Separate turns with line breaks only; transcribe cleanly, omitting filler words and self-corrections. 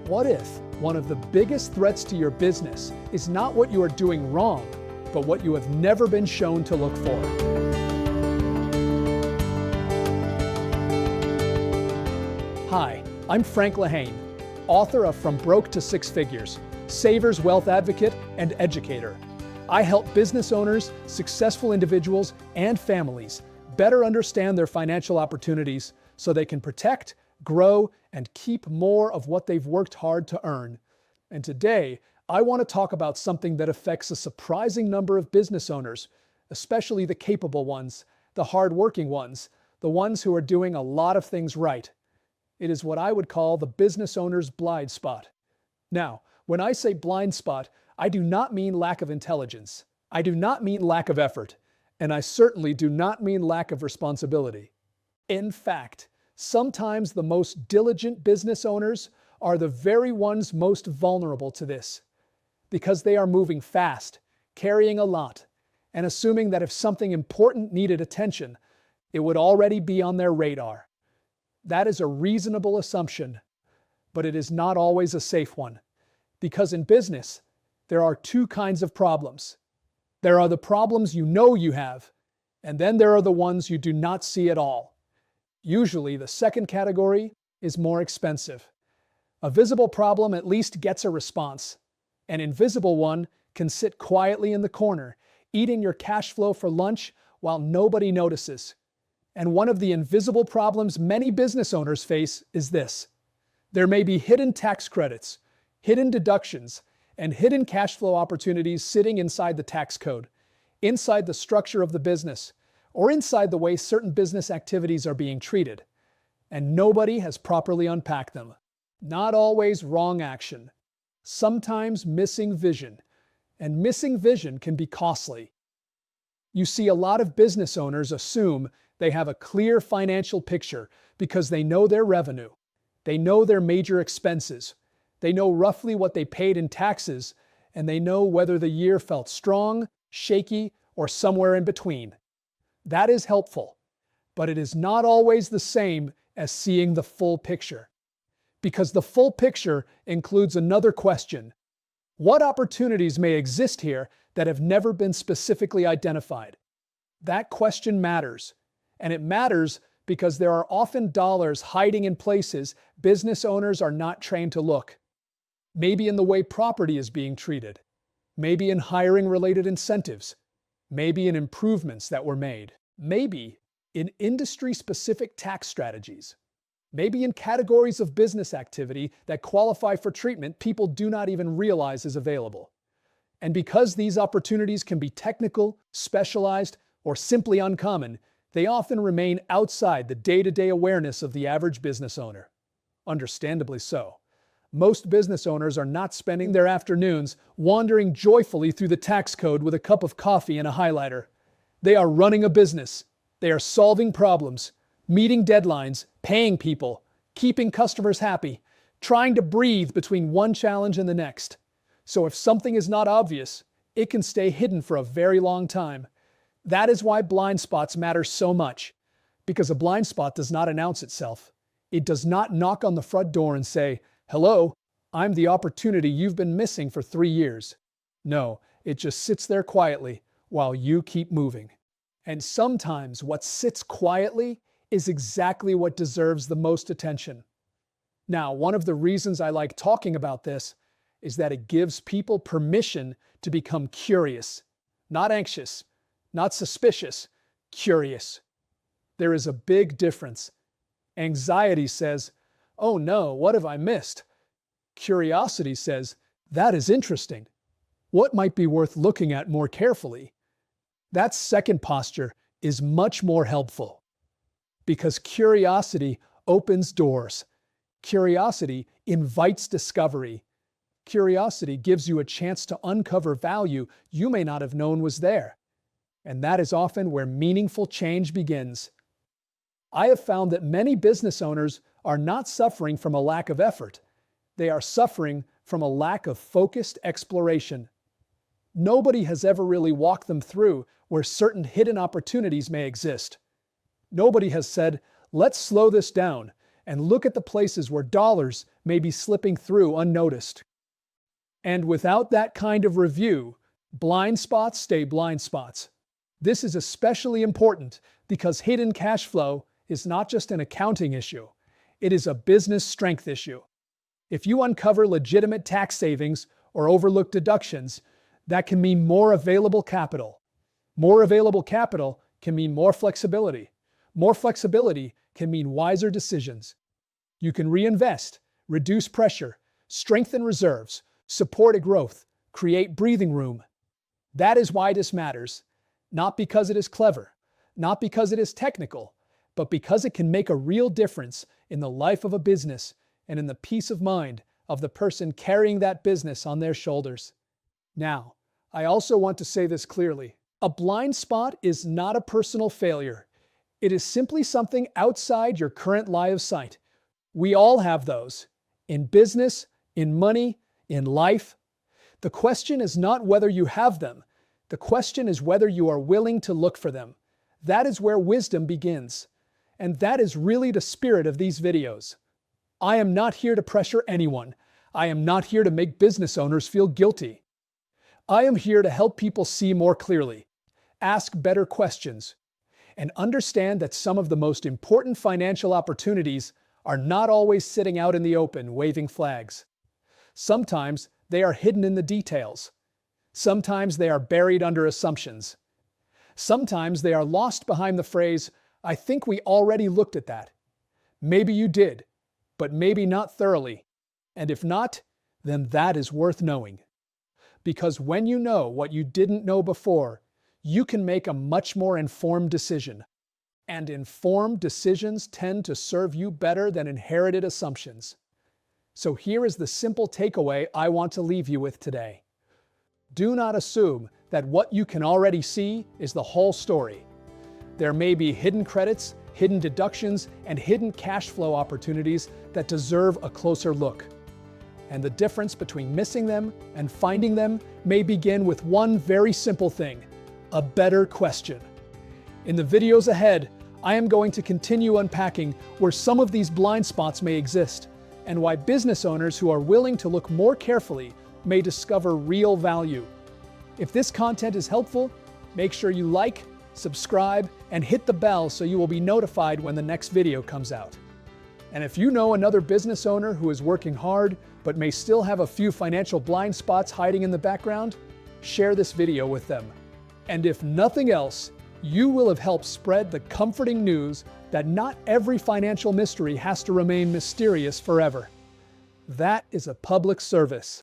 What if one of the biggest threats to your business is not what you are doing wrong, but what you have never been shown to look for? Hi, I'm Frank Lehane, author of From Broke to Six Figures, Saver's Wealth Advocate and Educator. I help business owners, successful individuals, and families better understand their financial opportunities so they can protect, grow, and keep more of what they've worked hard to earn. And today, I want to talk about something that affects a surprising number of business owners, especially the capable ones, the hardworking ones, the ones who are doing a lot of things right. It is what I would call the business owner's blind spot. Now, when I say blind spot, I do not mean lack of intelligence. I do not mean lack of effort. And I certainly do not mean lack of responsibility. In fact, sometimes the most diligent business owners are the very ones most vulnerable to this, because they are moving fast, carrying a lot, and assuming that if something important needed attention, it would already be on their radar. That is a reasonable assumption, but it is not always a safe one, because in business, there are two kinds of problems. There are the problems you know you have, and then there are the ones you do not see at all. Usually, the second category is more expensive. A visible problem at least gets a response. An invisible one can sit quietly in the corner, eating your cash flow for lunch while nobody notices. And one of the invisible problems many business owners face is this. There may be hidden tax credits, hidden deductions, and hidden cash flow opportunities sitting inside the tax code, inside the structure of the business, or inside the way certain business activities are being treated. And nobody has properly unpacked them. Not always wrong action. Sometimes missing vision. And missing vision can be costly. You see, a lot of business owners assume they have a clear financial picture because they know their revenue. They know their major expenses. They know roughly what they paid in taxes, and they know whether the year felt strong, shaky, or somewhere in between. That is helpful, but it is not always the same as seeing the full picture. Because the full picture includes another question. What opportunities may exist here that have never been specifically identified? That question matters, and it matters because there are often dollars hiding in places business owners are not trained to look. Maybe in the way property is being treated, maybe in hiring-related incentives, maybe in improvements that were made, maybe in industry-specific tax strategies, maybe in categories of business activity that qualify for treatment people do not even realize is available. And because these opportunities can be technical, specialized, or simply uncommon, they often remain outside the day-to-day awareness of the average business owner. Understandably so. Most business owners are not spending their afternoons wandering joyfully through the tax code with a cup of coffee and a highlighter. They are running a business. They are solving problems, meeting deadlines, paying people, keeping customers happy, trying to breathe between one challenge and the next. So if something is not obvious, it can stay hidden for a very long time. That is why blind spots matter so much, because a blind spot does not announce itself. It does not knock on the front door and say, "Hello, I'm the opportunity you've been missing for 3 years." No, it just sits there quietly while you keep moving. And sometimes what sits quietly is exactly what deserves the most attention. Now, one of the reasons I like talking about this is that it gives people permission to become curious, not anxious, not suspicious, curious. There is a big difference. Anxiety says, "Oh no, what have I missed?" Curiosity says, "That is interesting. What might be worth looking at more carefully?" That second posture is much more helpful. Because curiosity opens doors. Curiosity invites discovery. Curiosity gives you a chance to uncover value you may not have known was there. And that is often where meaningful change begins. I have found that many business owners are not suffering from a lack of effort. They are suffering from a lack of focused exploration. Nobody has ever really walked them through where certain hidden opportunities may exist. Nobody has said, "Let's slow this down and look at the places where dollars may be slipping through unnoticed. And without that kind of review, blind spots stay blind spots. This is especially important because hidden cash flow is not just an accounting issue, it is a business strength issue. If you uncover legitimate tax savings or overlook deductions, that can mean more available capital. More available capital can mean more flexibility. More flexibility can mean wiser decisions. You can reinvest, reduce pressure, strengthen reserves, support a growth, create breathing room. That is why this matters, not because it is clever, not because it is technical, but because it can make a real difference in the life of a business and in the peace of mind of the person carrying that business on their shoulders. Now, I also want to say this clearly. A blind spot is not a personal failure. It is simply something outside your current line of sight. We all have those. In business, in money, in life. The question is not whether you have them. The question is whether you are willing to look for them. That is where wisdom begins. And that is really the spirit of these videos. I am not here to pressure anyone. I am not here to make business owners feel guilty. I am here to help people see more clearly, ask better questions, and understand that some of the most important financial opportunities are not always sitting out in the open waving flags. Sometimes they are hidden in the details. Sometimes they are buried under assumptions. Sometimes they are lost behind the phrase, "I think we already looked at that." Maybe you did, but maybe not thoroughly. And if not, then that is worth knowing. Because when you know what you didn't know before, you can make a much more informed decision. And informed decisions tend to serve you better than inherited assumptions. So here is the simple takeaway I want to leave you with today. Do not assume that what you can already see is the whole story. There may be hidden credits, hidden deductions, and hidden cash flow opportunities that deserve a closer look. And the difference between missing them and finding them may begin with one very simple thing: a better question. In the videos ahead, I am going to continue unpacking where some of these blind spots may exist, and why business owners who are willing to look more carefully may discover real value. If this content is helpful, make sure you like, subscribe, and hit the bell so you will be notified when the next video comes out. And if you know another business owner who is working hard but may still have a few financial blind spots hiding in the background, share this video with them. And if nothing else, you will have helped spread the comforting news that not every financial mystery has to remain mysterious forever. That is a public service.